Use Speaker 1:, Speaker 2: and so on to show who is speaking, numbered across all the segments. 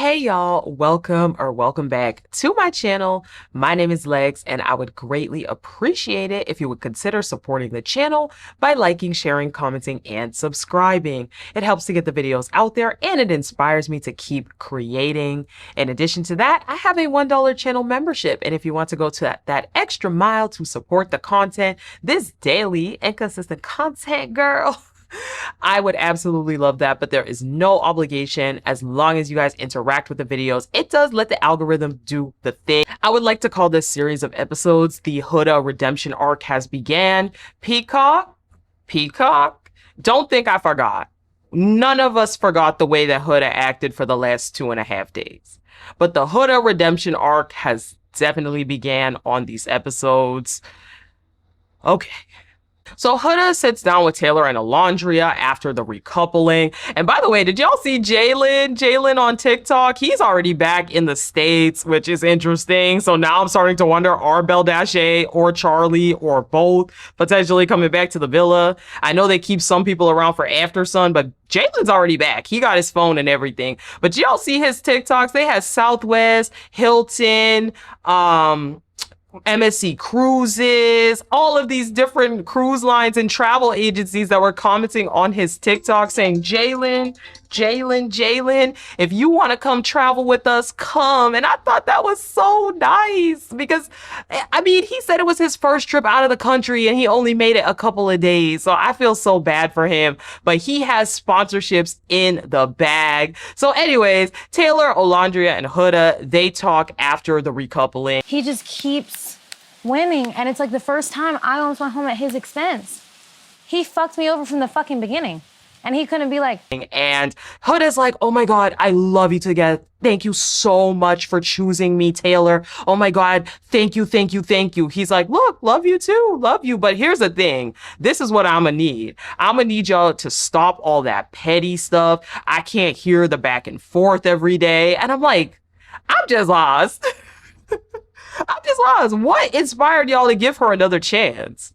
Speaker 1: Hey y'all, welcome back to my channel. My name is Legs and I would greatly appreciate it if you would consider supporting the channel by liking, sharing, commenting, and subscribing. It helps to get the videos out there and it inspires me to keep creating. In addition to that, I have a $1 channel membership, and if you want to go to that extra mile to support the content, this daily and consistent content, girl, I would absolutely love that, but there is no obligation as long as you guys interact with the videos. It does let the algorithm do the thing. I would like to call this series of episodes the Huda redemption arc has began. Peacock, don't think I forgot. None of us forgot the way that Huda acted for the last 2.5 days. But the Huda redemption arc has definitely began on these episodes. Okay. So Huda sits down with Taylor and Alondria after the recoupling. And by the way, did y'all see Jalen on TikTok? He's already back in the States, which is interesting. So now I'm starting to wonder, are Belle Dashe or Charlie or both potentially coming back to the villa? I know they keep some people around for After Sun, but Jalen's already back. He got his phone and everything. But y'all see his TikToks? They had Southwest, Hilton, MSC Cruises, all of these different cruise lines and travel agencies that were commenting on his TikTok saying, Jalen, if you want to come travel with us, come. And I thought that was so nice because, I mean, he said it was his first trip out of the country and he only made it a couple of days. So I feel so bad for him, but he has sponsorships in the bag. So anyways, Taylor, Alondria, and Huda, they talk after the recoupling.
Speaker 2: He just keeps winning, and it's like the first time I almost went home at his expense. He fucked me over from the fucking beginning, and he couldn't be like.
Speaker 1: And Huda's like, oh my God, I love you together. Thank you so much for choosing me, Taylor. Oh my God, thank you. He's like, look, love you too, love you. But here's the thing. This is what I'm gonna need. I'm gonna need y'all to stop all that petty stuff. I can't hear the back and forth every day. And I'm like, I'm just lost. What inspired y'all to give her another chance?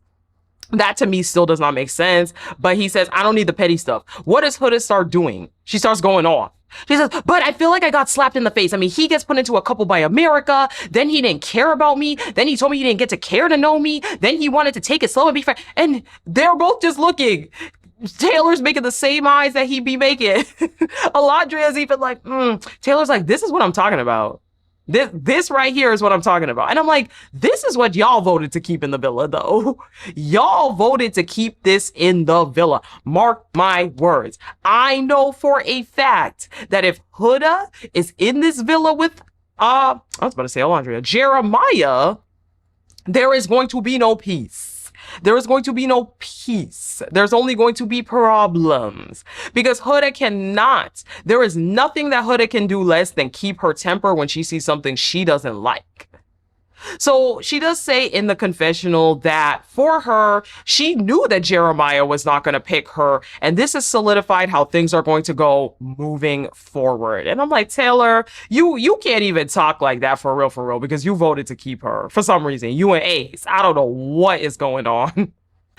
Speaker 1: That to me still does not make sense. But he says, I don't need the petty stuff. What does Huda start doing? She starts going off. She says, but I feel like I got slapped in the face. I mean, he gets put into a couple by America. Then he didn't care about me. Then he told me he didn't get to care to know me. Then he wanted to take it slow and be fair. And they're both just looking. Taylor's making the same eyes that he be making. Alondria's even like, Taylor's like, this is what I'm talking about. This right here is what I'm talking about. And I'm like, this is what y'all voted to keep in the villa, though. Y'all voted to keep this in the villa. Mark my words. I know for a fact that if Huda is in this villa with, I was about to say Alondria, Jeremiah, there is going to be no peace. There is going to be no peace. There's only going to be problems because Huda cannot. There is nothing that Huda can do less than keep her temper when she sees something she doesn't like. So she does say in the confessional that for her, she knew that Jeremiah was not going to pick her. And this has solidified how things are going to go moving forward. And I'm like, Taylor, you can't even talk like that for real, because you voted to keep her for some reason. You and Ace. I don't know what is going on.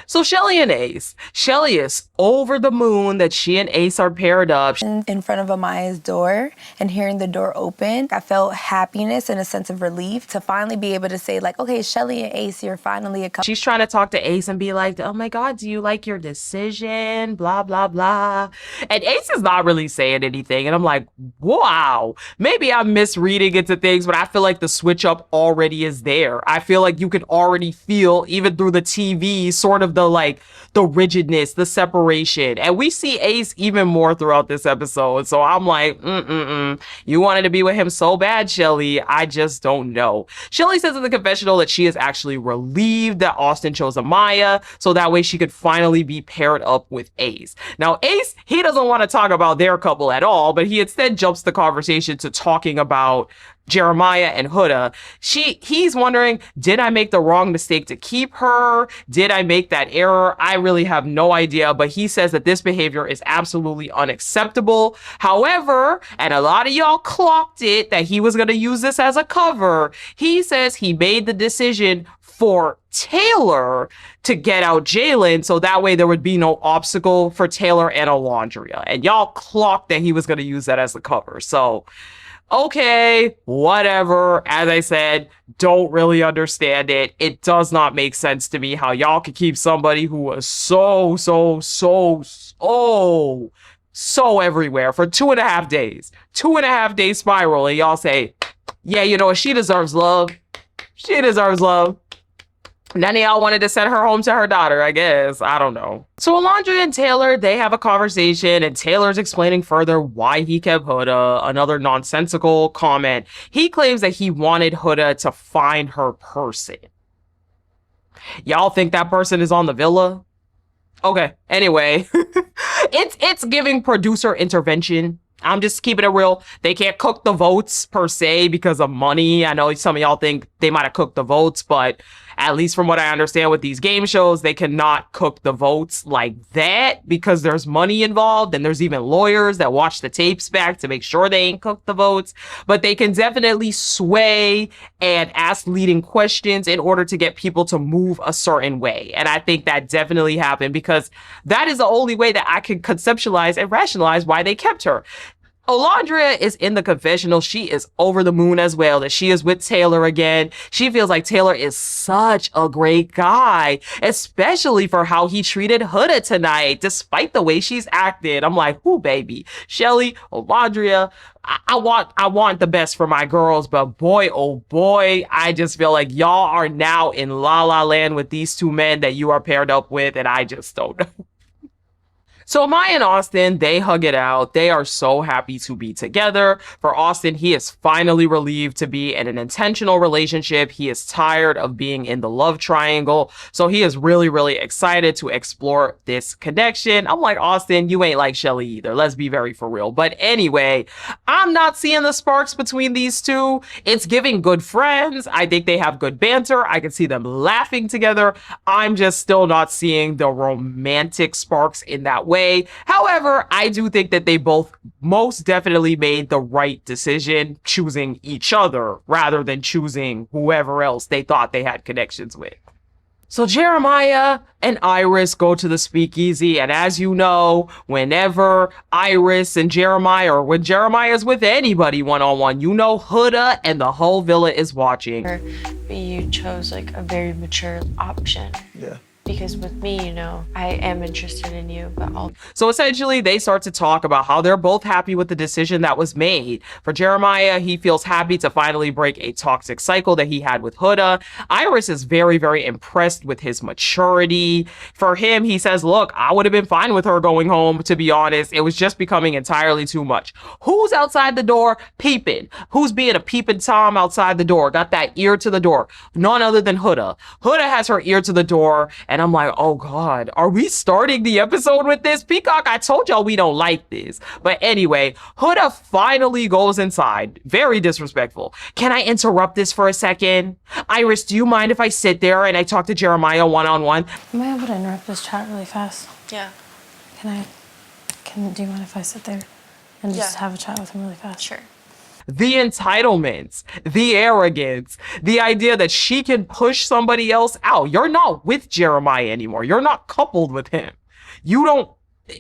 Speaker 1: So Shelly and Ace. Shelly is over the moon that she and Ace are paired up.
Speaker 3: In front of Amaya's door and hearing the door open, I felt happiness and a sense of relief to finally be able to say like, okay, Shelly and Ace, you're finally a couple.
Speaker 1: She's trying to talk to Ace and be like, oh my God, do you like your decision? Blah, blah, blah. And Ace is not really saying anything. And I'm like, wow, maybe I'm misreading into things, but I feel like the switch up already is there. I feel like you can already feel, even through the TV, sort of the rigidness, the separation. And we see Ace even more throughout this episode. So I'm like, you wanted to be with him so bad, Shelly. I just don't know. Shelly says in the confessional that she is actually relieved that Austin chose Amaya, so that way she could finally be paired up with Ace. Now, Ace, he doesn't want to talk about their couple at all, but he instead jumps the conversation to talking about Jeremiah and Huda. He's wondering, did I make the wrong mistake to keep her? Did I make that error? I really have no idea, but he says that this behavior is absolutely unacceptable. However, and a lot of y'all clocked it that he was going to use this as a cover. He says he made the decision for Taylor to get out Jalen, so that way there would be no obstacle for Taylor and Alondria. And y'all clocked that he was going to use that as the cover. So Okay, whatever. As I said, don't really understand it. It does not make sense to me how y'all could keep somebody who was so everywhere for 2.5 days. 2.5 days spiral, and y'all say, yeah, you know what? She deserves love. She deserves love. None of y'all wanted to send her home to her daughter, I guess. I don't know. So Alondra and Taylor, they have a conversation, and Taylor's explaining further why he kept Huda. Another nonsensical comment. He claims that he wanted Huda to find her person. Y'all think that person is on the villa? Okay, anyway. It's giving producer intervention. I'm just keeping it real. They can't cook the votes per se because of money. I know some of y'all think they might have cooked the votes, but at least from what I understand with these game shows, they cannot cook the votes like that because there's money involved, and there's even lawyers that watch the tapes back to make sure they ain't cooked the votes. But they can definitely sway and ask leading questions in order to get people to move a certain way. And I think that definitely happened because that is the only way that I can conceptualize and rationalize why they kept her. Alondra is in the confessional. She is over the moon as well that she is with Taylor again. She feels like Taylor is such a great guy, especially for how he treated Huda tonight, despite the way she's acted. I'm like, whoo, baby. Shelly, Alondra, I want the best for my girls, but boy, oh boy, I just feel like y'all are now in La La Land with these two men that you are paired up with, and I just don't know. So Amaya and Austin, they hug it out. They are so happy to be together. For Austin, he is finally relieved to be in an intentional relationship. He is tired of being in the love triangle. So he is really, really excited to explore this connection. I'm like, Austin, you ain't like Shelly either. Let's be very for real. But anyway, I'm not seeing the sparks between these two. It's giving good friends. I think they have good banter. I can see them laughing together. I'm just still not seeing the romantic sparks in that way. However, I do think that they both most definitely made the right decision choosing each other rather than choosing whoever else they thought they had connections with. So Jeremiah and Iris go to the speakeasy, and as you know, whenever Iris and Jeremiah, or when Jeremiah is with anybody one-on-one, you know Huda and the whole villa is watching.
Speaker 4: You chose like a very mature option.
Speaker 5: Yeah.
Speaker 4: Because with me, you know, I am interested in you, but I'll...
Speaker 1: So essentially, they start to talk about how they're both happy with the decision that was made. For Jeremiah, he feels happy to finally break a toxic cycle that he had with Huda. Iris is very, very impressed with his maturity. For him, he says, look, I would have been fine with her going home, to be honest. It was just becoming entirely too much. Who's outside the door peeping? Who's being a peeping Tom outside the door? Got that ear to the door? None other than Huda. Huda has her ear to the door, and I'm like, oh God, are we starting the episode with this? Peacock, I told y'all we don't like this. But anyway, Huda finally goes inside. Very disrespectful. Can I interrupt this for a second? Iris, do you mind if I sit there and I talk to Jeremiah one-on-one?
Speaker 2: Am I able to interrupt this chat really fast?
Speaker 4: Yeah.
Speaker 2: Do you mind if I sit there and just have a chat with him really fast?
Speaker 4: Sure.
Speaker 1: The entitlements, the arrogance, the idea that she can push somebody else out. You're not with Jeremiah anymore. You're not coupled with him. You don't.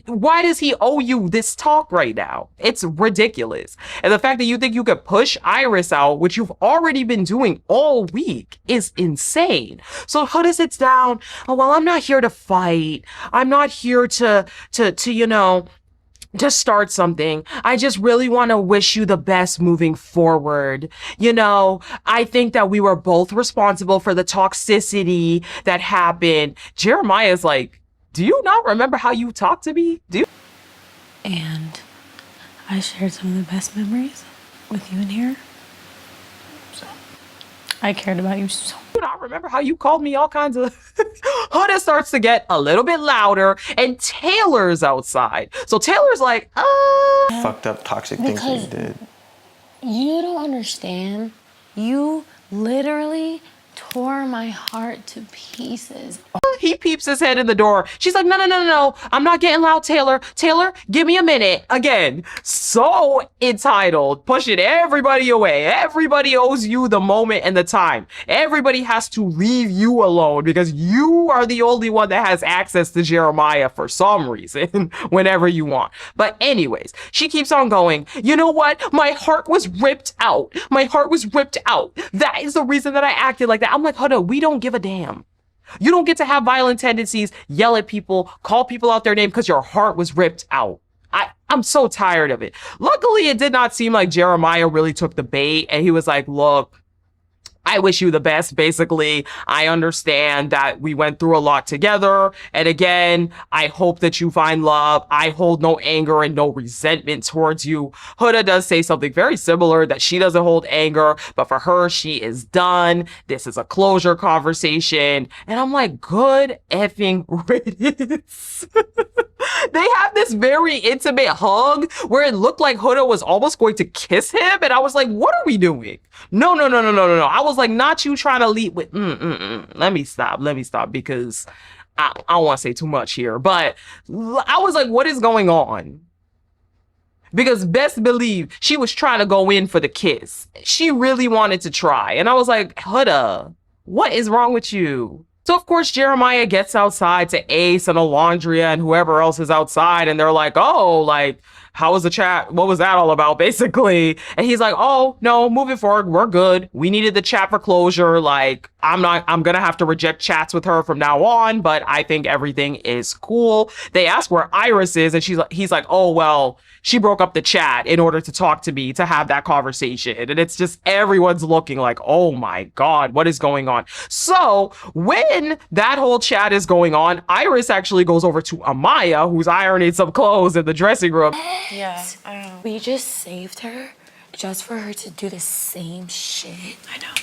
Speaker 1: Why does he owe you this talk right now? It's ridiculous. And the fact that you think you could push Iris out, which you've already been doing all week, is insane. So Huda sits down. Oh, well, I'm not here to fight. I'm not here to start something. I just really want to wish you the best moving forward. You know, I think that we were both responsible for the toxicity that happened. Jeremiah's like, do you not remember how you talked to me?
Speaker 2: And I shared some of the best memories with you in here. So I cared about you so
Speaker 1: Do not remember how you called me all kinds of... Huda starts to get a little bit louder, and Taylor's outside. So Taylor's like,
Speaker 5: Fucked up toxic things that you did.
Speaker 2: You don't understand. You literally tore my heart to pieces.
Speaker 1: He peeps his head in the door. She's like, no. I'm not getting loud, Taylor. Taylor, give me a minute. Again, so entitled, pushing everybody away. Everybody owes you the moment and the time. Everybody has to leave you alone because you are the only one that has access to Jeremiah for some reason whenever you want. But anyways, she keeps on going, you know what? My heart was ripped out. My heart was ripped out. That is the reason that I acted like that. I'm like, Huda, we don't give a damn. You don't get to have violent tendencies, yell at people, call people out their name because your heart was ripped out. I'm so tired of it. Luckily, it did not seem like Jeremiah really took the bait and he was like, look, I wish you the best. Basically, I understand that we went through a lot together. And again, I hope that you find love. I hold no anger and no resentment towards you. Huda does say something very similar, that she doesn't hold anger, but for her, she is done. This is a closure conversation. And I'm like, good effing riddance. They have this very intimate hug where it looked like Huda was almost going to kiss him. And I was like, what are we doing? No. I was like, not you trying to lead with, Let me stop because I don't want to say too much here. But I was like, what is going on? Because best believe she was trying to go in for the kiss. She really wanted to try. And I was like, Huda, what is wrong with you? So, of course, Jeremiah gets outside to Ace and Alondria and whoever else is outside. And they're like, oh, like, how was the chat? What was that all about, basically? And he's like, oh, no, moving forward, we're good. We needed the chat for closure. Like, I'm going to have to reject chats with her from now on, but I think everything is cool. They ask where Iris is, and he's like, oh, well, she broke up the chat in order to talk to me, to have that conversation. And it's just everyone's looking like, oh my God, what is going on? So when that whole chat is going on, Iris actually goes over to Amaya, who's ironing some clothes in the dressing room.
Speaker 4: Yeah.
Speaker 3: We just saved her just for her to do the same shit.
Speaker 4: I know.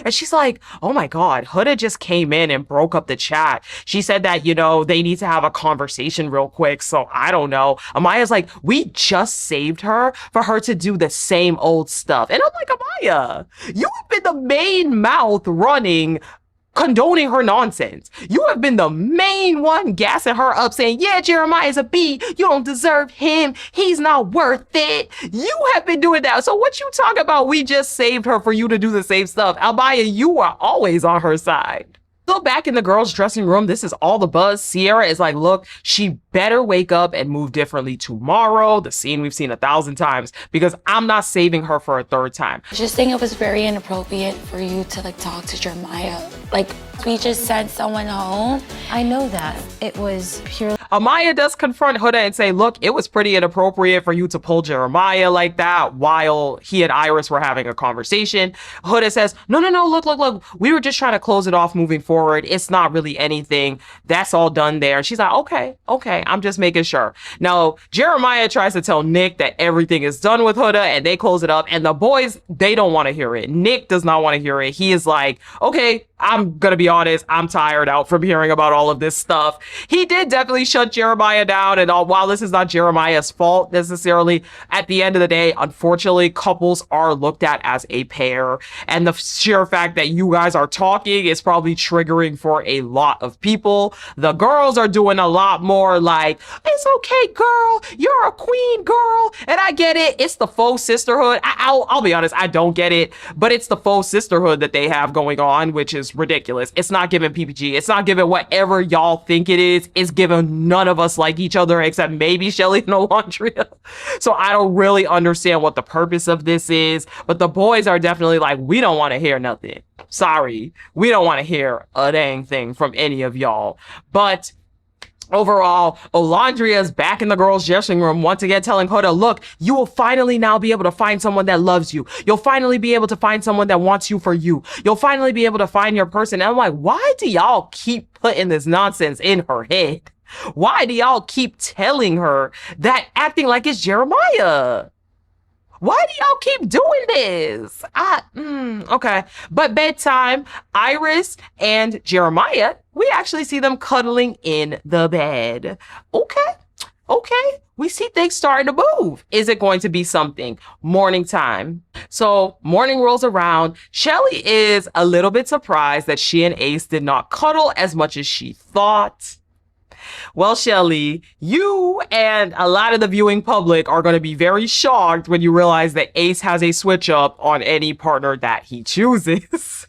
Speaker 1: And she's like, oh my God, Huda just came in and broke up the chat. She said that, they need to have a conversation real quick. So I don't know. Amaya's like, we just saved her for her to do the same old stuff. And I'm like, Amaya, you have been the main mouth running, condoning her nonsense. You have been the main one gassing her up, saying, yeah, Jeremiah's a B. You don't deserve him. He's not worth it. You have been doing that. So what you talk about? We just saved her for you to do the same stuff. Amaya, you are always on her side. So back in the girls' dressing room, this is all the buzz. Sierra is like, look, she better wake up and move differently tomorrow. The scene we've seen 1,000 times, because I'm not saving her for a third time.
Speaker 3: I just think it was very inappropriate for you to talk to Jeremiah. We just sent someone home.
Speaker 2: I know that. It was purely...
Speaker 1: Amaya does confront Huda and say, look, it was pretty inappropriate for you to pull Jeremiah like that while he and Iris were having a conversation. Huda says, no, look. We were just trying to close it off moving forward. It's not really anything. That's all done there. She's like, okay. I'm just making sure. Now, Jeremiah tries to tell Nick that everything is done with Huda and they close it up. And the boys, they don't want to hear it. Nick does not want to hear it. He is like, okay, I'm going to be honest. I'm tired out from hearing about all of this stuff. He did definitely shut Jeremiah down. And while this is not Jeremiah's fault necessarily, at the end of the day, unfortunately, couples are looked at as a pair. And the sheer fact that you guys are talking is probably triggering for a lot of people. The girls are doing a lot more like, it's okay, girl. You're a queen, girl. And I get it. It's the faux sisterhood. I'll be honest. I don't get it. But it's the faux sisterhood that they have going on, which is ridiculous. It's not giving PPG. It's not giving whatever y'all think it is. It's giving none of us like each other except maybe Shelly and Alondria. So I don't really understand what the purpose of this is. But the boys are definitely like, we don't want to hear nothing. Sorry. We don't want to hear a dang thing from any of y'all. But overall, Alondria's back in the girls' dressing room once again telling Huda, look, you will finally now be able to find someone that loves you. You'll finally be able to find someone that wants you for you. You'll finally be able to find your person. And I'm like, why do y'all keep putting this nonsense in her head? Why do y'all keep telling her that, acting like it's Jeremiah? Why do y'all keep doing this? Okay. But bedtime, Iris and Jeremiah, we actually see them cuddling in the bed. okay, we see things starting to move. Is it going to be something? Morning time. So morning rolls around. Shelly is a little bit surprised that she and Ace did not cuddle as much as she thought. Well, Shelly, you and a lot of the viewing public are going to be very shocked when you realize that Ace has a switch up on any partner that he chooses.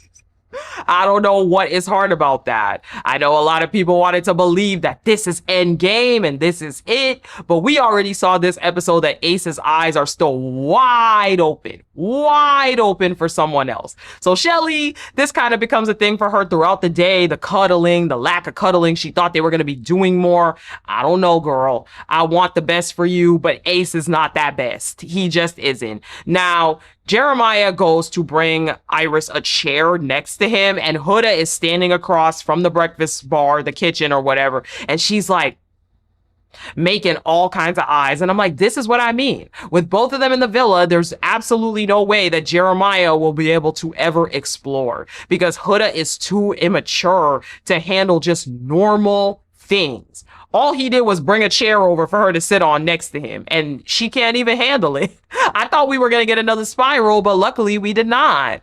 Speaker 1: I don't know what is hard about that. I know a lot of people wanted to believe that this is endgame and this is it, but we already saw this episode that Ace's eyes are still wide open for someone else. So Shelly, this kind of becomes a thing for her throughout the day, the cuddling, the lack of cuddling. She thought they were going to be doing more. I don't know, girl. I want the best for you, but Ace is not that best. He just isn't. Now, Jeremiah goes to bring Iris a chair next to him, and Huda is standing across from the breakfast bar, the kitchen or whatever, and she's like making all kinds of eyes. And I'm like, this is what I mean. With both of them in the villa, there's absolutely no way that Jeremiah will be able to ever explore, because Huda is too immature to handle just normal things. All he did was bring a chair over for her to sit on next to him, and she can't even handle it. I thought we were going to get another spiral, but luckily we did not.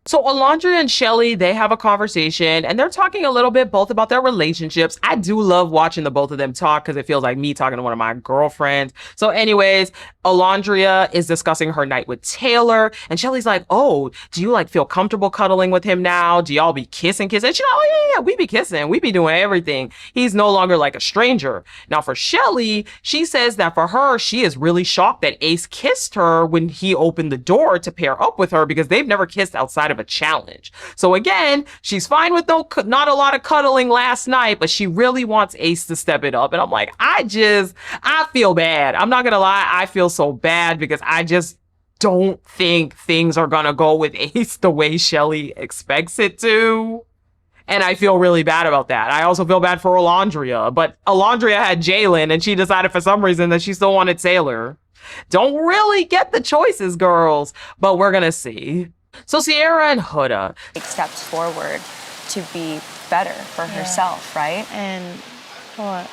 Speaker 1: So Alondra and Shelly, they have a conversation and they're talking a little bit both about their relationships. I do love watching the both of them talk because it feels like me talking to one of my girlfriends. So anyways, Alondra is discussing her night with Taylor, and Shelly's like, oh, do you like feel comfortable cuddling with him now? Do y'all be kissing? And she's like, oh yeah, we be kissing. We be doing everything. He's no longer like a stranger. Now for Shelly, she says that for her, she is really shocked that Ace kissed her when he opened the door to pair up with her, because they've never kissed outside of a challenge. So again, she's fine with not a lot of cuddling last night, but she really wants Ace to step it up. And I'm like, I feel bad. I'm not gonna lie, I feel so bad because I just don't think things are gonna go with Ace the way Shelly expects it to. And I feel really bad about that. I also feel bad for Alondra, but Alondra had Jalen and she decided for some reason that she still wanted Taylor. Don't really get the choices, girls, but we're gonna see. So Sierra and Huda
Speaker 6: take steps forward to be better for herself, right?
Speaker 4: And
Speaker 2: What?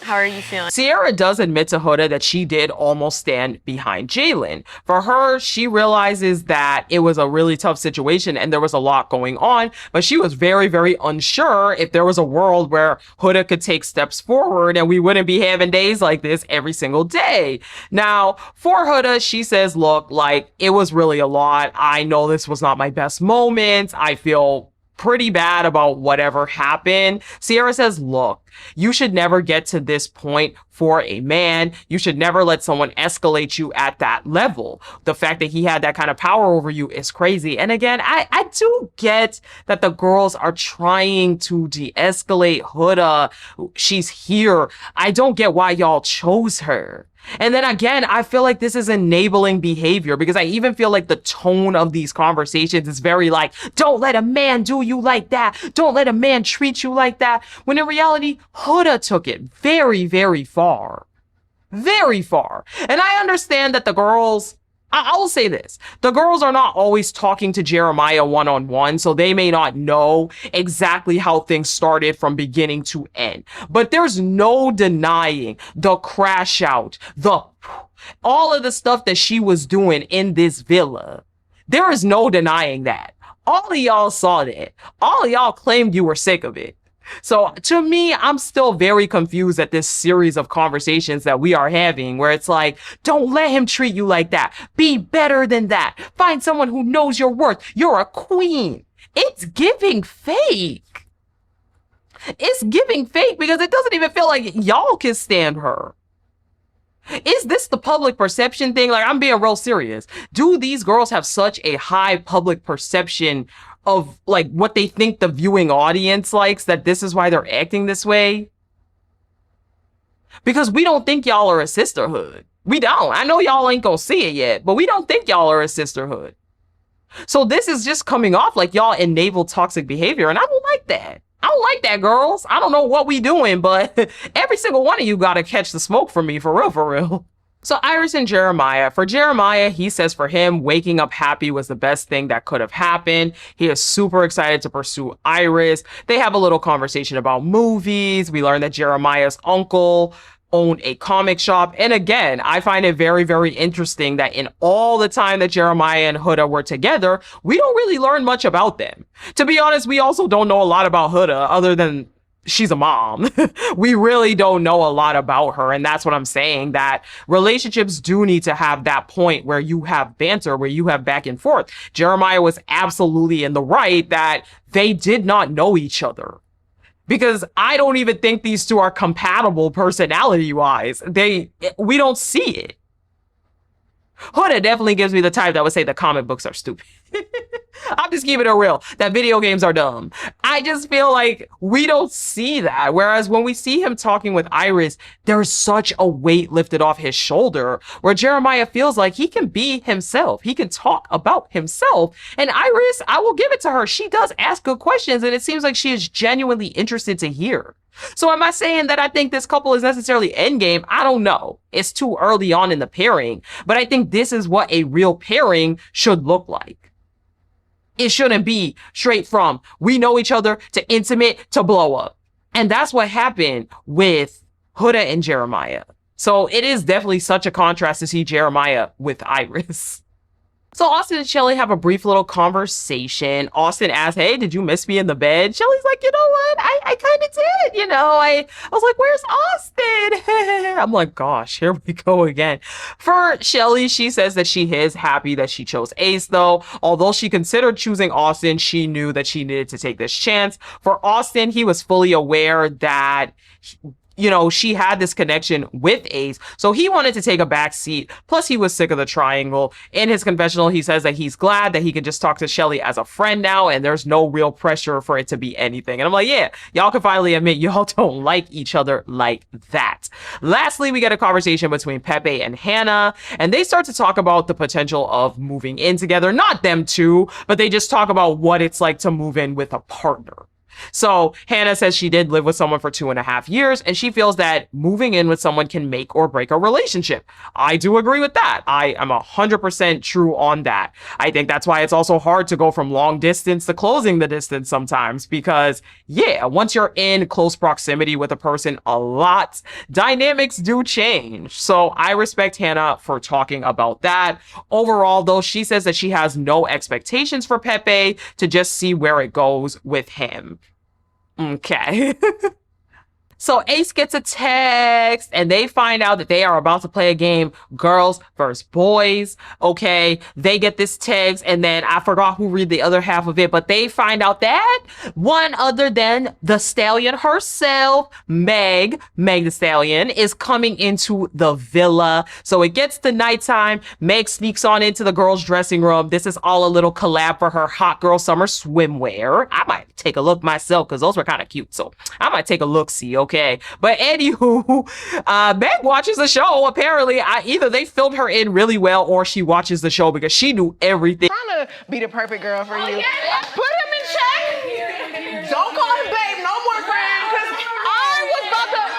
Speaker 4: how are you feeling?
Speaker 1: Sierra does admit to Huda that she did almost stand behind Jalen. For her, she realizes that it was a really tough situation and there was a lot going on, but she was very, very unsure if there was a world where Huda could take steps forward and we wouldn't be having days like this every single day. Now, for Huda, she says, look, like, it was really a lot. I know this was not my best moment. I feel pretty bad about whatever happened. Sierra says, look, you should never get to this point for a man. You should never let someone escalate you at that level. The fact that he had that kind of power over you is crazy. And again, I do get that the girls are trying to de-escalate Huda. She's here. I don't get why y'all chose her. And then again, I feel like this is enabling behavior, because I even feel like the tone of these conversations is very like, don't let a man do you like that. Don't let a man treat you like that. When in reality, Huda took it very, very far. Very far. And I understand that the girls, I will say this, the girls are not always talking to Jeremiah one-on-one, so they may not know exactly how things started from beginning to end. But there's no denying the crash out, all of the stuff that she was doing in this villa. There is no denying that. All of y'all saw that. All of y'all claimed you were sick of it. So to me, I'm still very confused at this series of conversations that we are having, where it's like, don't let him treat you like that. Be better than that. Find someone who knows your worth. You're a queen. It's giving fake. It's giving fake because it doesn't even feel like y'all can stand her. Is this the public perception thing? Like, I'm being real serious. Do these girls have such a high public perception of like what they think the viewing audience likes, that this is why they're acting this way? Because we don't think y'all are a sisterhood. We don't. I know y'all ain't gonna see it yet, but we don't think y'all are a sisterhood. So this is just coming off like y'all enable toxic behavior, and I don't like that. I don't like that, girls. I don't know what we doing, but every single one of you gotta catch the smoke for me, for real, for real. So Iris and Jeremiah. For Jeremiah, he says for him, waking up happy was the best thing that could have happened. He is super excited to pursue Iris. They have a little conversation about movies. We learn that Jeremiah's uncle owned a comic shop. And again, I find it very, very interesting that in all the time that Jeremiah and Huda were together, we don't really learn much about them. To be honest, we also don't know a lot about Huda other than she's a mom. We really don't know a lot about her. And that's what I'm saying, that relationships do need to have that point where you have banter, where you have back and forth. Jeremiah was absolutely in the right that they did not know each other. Because I don't even think these two are compatible personality-wise. We don't see it. Huda definitely gives me the type that would say the comic books are stupid. I'm just keeping it real. That video games are dumb. I just feel like we don't see that. Whereas when we see him talking with Iris, there's such a weight lifted off his shoulder where Jeremiah feels like he can be himself. He can talk about himself. And Iris, I will give it to her. She does ask good questions and it seems like she is genuinely interested to hear. So am I saying that I think this couple is necessarily endgame? I don't know. It's too early on in the pairing, but I think this is what a real pairing should look like. It shouldn't be straight from we know each other to intimate to blow up. And that's what happened with Huda and Jeremiah. So it is definitely such a contrast to see Jeremiah with Iris. So Austin and Shelly have a brief little conversation. Austin asks, hey, did you miss me in the bed? Shelly's like, you know what? I kind of did, I was like, where's Austin? I'm like, gosh, here we go again. For Shelly, she says that she is happy that she chose Ace, though. Although she considered choosing Austin, she knew that she needed to take this chance. For Austin, he was fully aware that she had this connection with Ace, so he wanted to take a back seat. Plus, he was sick of the triangle. In his confessional, he says that he's glad that he can just talk to Shelly as a friend now, and there's no real pressure for it to be anything. And I'm like, yeah, y'all can finally admit y'all don't like each other like that. Lastly, we get a conversation between Pepe and Hannah, and they start to talk about the potential of moving in together. Not them two, but they just talk about what it's like to move in with a partner. So Hannah says she did live with someone for 2.5 years, and she feels that moving in with someone can make or break a relationship. I do agree with that. I am 100% true on that. I think that's why it's also hard to go from long distance to closing the distance sometimes, because once you're in close proximity with a person a lot, dynamics do change. So I respect Hannah for talking about that. Overall, though, she says that she has no expectations for Pepe, to just see where it goes with him. Okay. So Ace gets a text and they find out that they are about to play a game, girls versus boys. Okay. They get this text and then I forgot who read the other half of it, but they find out that one other than the stallion herself, Meg the Stallion, is coming into the villa. So it gets to nighttime. Meg sneaks on into the girls' dressing room. This is all a little collab for her hot girl summer swimwear. I might take a look myself because those were kind of cute. So I might take a look-see. Okay. But anywho, Meg watches the show. Apparently, either they filmed her in really well or she watches the show because she knew everything.
Speaker 7: Trying to be the perfect girl for you. Yeah. Put him in check. Don't call him babe no more, friend, because I was about to.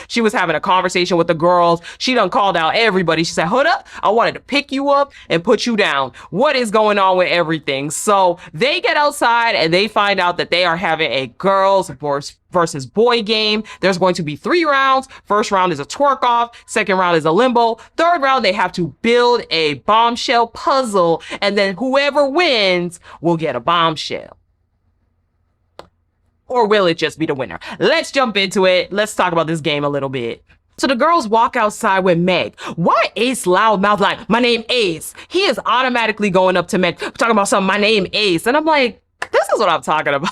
Speaker 1: She was having a conversation with the girls. She done called out everybody. She said, Huda, I wanted to pick you up and put you down. What is going on with everything? So they get outside and they find out that they are having a girls versus boy game. There's going to be 3 rounds. First round is a twerk off. Second round is a limbo. Third round, they have to build a bombshell puzzle. And then whoever wins will get a bombshell. Or will it just be the winner? Let's jump into it. Let's talk about this game a little bit. So the girls walk outside with Meg. Why Ace loudmouth like, my name Ace? He is automatically going up to Meg, talking about something, my name Ace. And I'm like, this is what I'm talking about.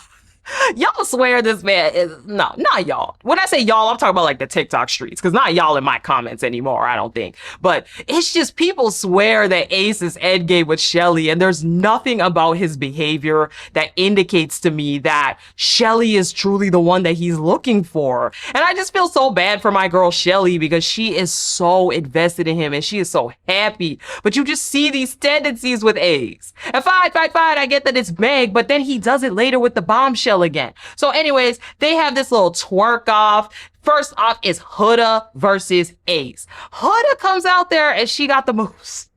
Speaker 1: Y'all swear this man is, no, not y'all. When I say y'all, I'm talking about like the TikTok streets, because not y'all in my comments anymore, I don't think. But it's just people swear that Ace is endgame with Shelly, and there's nothing about his behavior that indicates to me that Shelly is truly the one that he's looking for. And I just feel so bad for my girl Shelly because she is so invested in him and she is so happy. But you just see these tendencies with Ace. And fine, I get that it's Meg, but then he does it later with the bombshell again. So anyways, they have this little twerk off. First off is Huda versus Ace. Huda comes out there and she got the moves.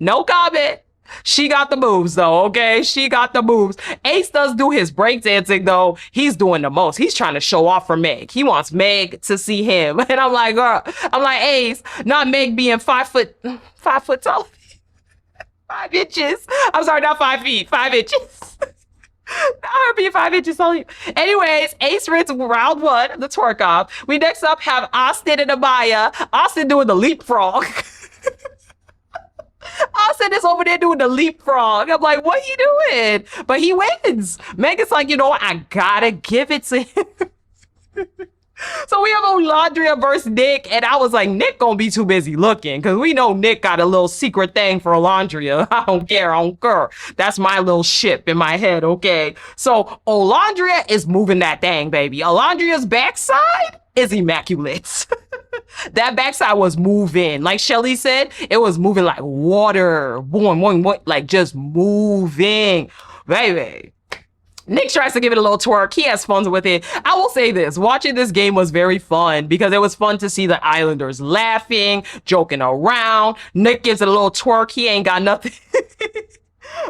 Speaker 1: No comment. She got the moves though, okay? She got the moves. Ace does do his breakdancing though. He's doing the most. He's trying to show off for Meg. He wants Meg to see him. And I'm like, girl, I'm like, Ace, not Meg being 5 foot tall. 5 inches. I'm sorry, not 5 feet, 5 inches. Not her being 5 inches taller. Anyways, Ace wins round 1, the twerk off. We next up have Austin and Amaya. Austin doing the leapfrog. Austin is over there doing the leapfrog. I'm like, what are you doing? But he wins. Megan's like, you know what? I gotta give it to him. So we have Olandria versus Nick, and I was like, Nick gonna be too busy looking, because we know Nick got a little secret thing for Olandria. I don't care. That's my little ship in my head, okay? So Olandria is moving that thing, baby. Olandria's backside is immaculate. That backside was moving. Like Shelly said, it was moving like water. Boing, like just moving. Baby. Nick tries to give it a little twerk. He has fun with it. I will say this. Watching this game was very fun because it was fun to see the Islanders laughing, joking around. Nick gives it a little twerk. He ain't got nothing.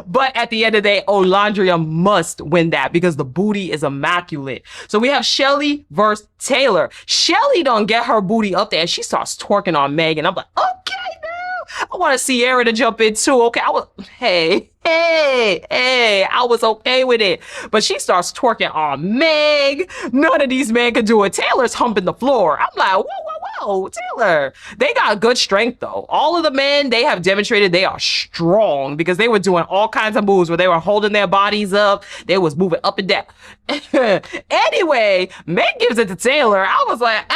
Speaker 1: But at the end of the day, Olandria must win that because the booty is immaculate. So we have Shelly versus Taylor. Shelly don't get her booty up there and she starts twerking on Megan. I'm like, okay, now I want Sierra to jump in too. Okay, I was okay with it. But she starts twerking on Meg. None of these men can do it. Taylor's humping the floor. I'm like, whoa, Taylor. They got good strength though. All of the men, they have demonstrated they are strong because they were doing all kinds of moves where they were holding their bodies up. They was moving up and down. Anyway, Meg gives it to Taylor. I was like,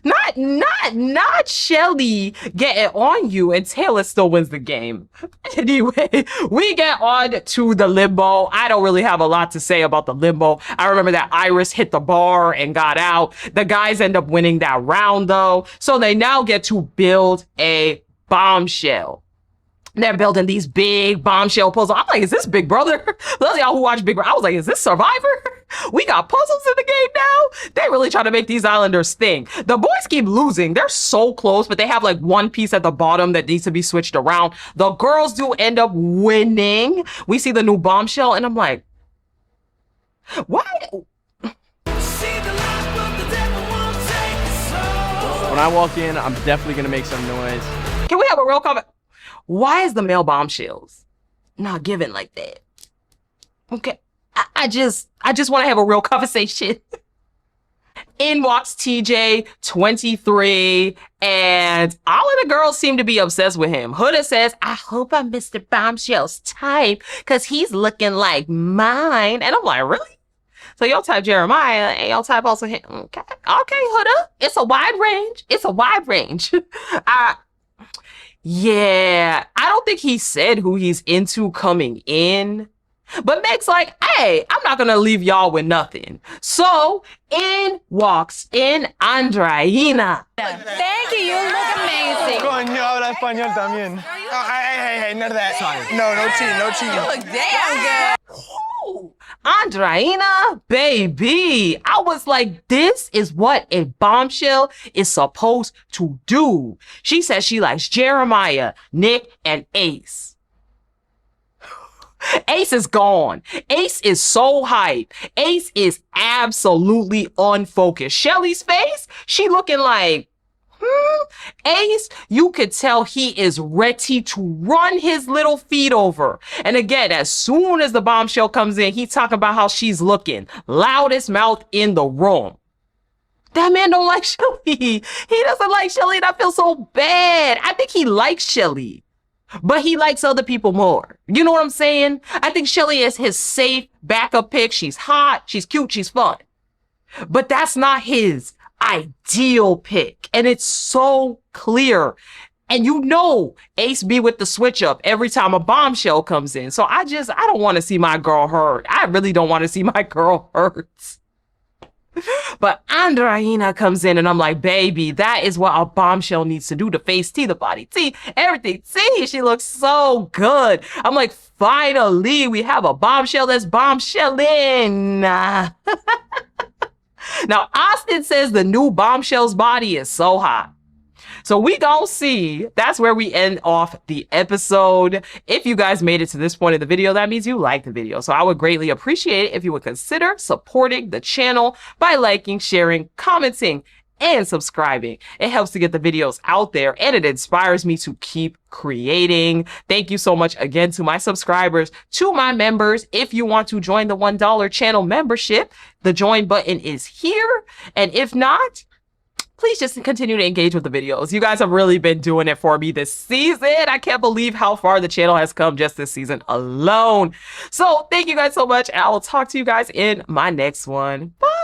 Speaker 1: not Shelly getting on you, and Taylor still wins the game. Anyway, we get on to the limbo. I don't really have a lot to say about the limbo. I remember that Iris hit the bar and got out. The guys end up winning that round though. So they now get to build a bombshell. They're building these big bombshell puzzles. I'm like, is this Big Brother? Those of y'all who watch Big Brother, I was like, is this Survivor? We got puzzles in the game now? They really try to make these Islanders think. The boys keep losing. They're so close, but they have like one piece at the bottom that needs to be switched around. The girls do end up winning. We see the new bombshell, and I'm like, why?
Speaker 8: When I walk in, I'm definitely gonna make some noise.
Speaker 1: Can we have a real comment? Why is the male bombshells not given like that? Okay, I just want to have a real conversation. In walks TJ, 23, and all of the girls seem to be obsessed with him. Huda says, I hope I'm Mr. Bombshell's type, because he's looking like mine. And I'm like, really? So y'all type Jeremiah, and y'all type also him. Okay, Huda, it's a wide range. Yeah, I don't think he said who he's into coming in. But Meg's like, hey, I'm not gonna leave y'all with nothing. So in walks Andreina.
Speaker 6: Thank you. You look amazing.
Speaker 5: Coño, habla español también. Hey, none of that. Sorry. No cheating.
Speaker 6: You look damn good.
Speaker 1: Ooh, Andreina, baby. I was like, this is what a bombshell is supposed to do. She says she likes Jeremiah, Nick, and Ace. Ace is gone. Ace is so hype. Ace is absolutely unfocused. Shelly's face, she looking like, Ace, you could tell he is ready to run his little feet over. And again, as soon as the bombshell comes in, he talking about how she's looking. Loudest mouth in the room. That man don't like Shelly. He doesn't like Shelly, and I feel so bad. I think he likes Shelly, but he likes other people more. You know what I'm saying? I think Shelly is his safe backup pick. She's hot, she's cute, she's fun. But that's not his ideal pick. And it's so clear. And you know Ace be with the switch up every time a bombshell comes in. So I don't want to see my girl hurt. I really don't want to see my girl hurt. But Andreina comes in and I'm like, baby, that is what a bombshell needs to do. The face T, the body T, everything T. She looks so good. I'm like, finally, we have a bombshell that's bombshelling. Now, Austin says the new bombshell's body is so hot. So we gonna see. That's where we end off the episode. If you guys made it to this point of the video, that means you like the video. So I would greatly appreciate it if you would consider supporting the channel by liking, sharing, commenting, and subscribing. It helps to get the videos out there and it inspires me to keep creating. Thank you so much again to my subscribers, to my members. If you want to join the $1 channel membership, the join button is here. And if not, please just continue to engage with the videos. You guys have really been doing it for me this season. I can't believe how far the channel has come just this season alone. So thank you guys so much. And I will talk to you guys in my next one. Bye.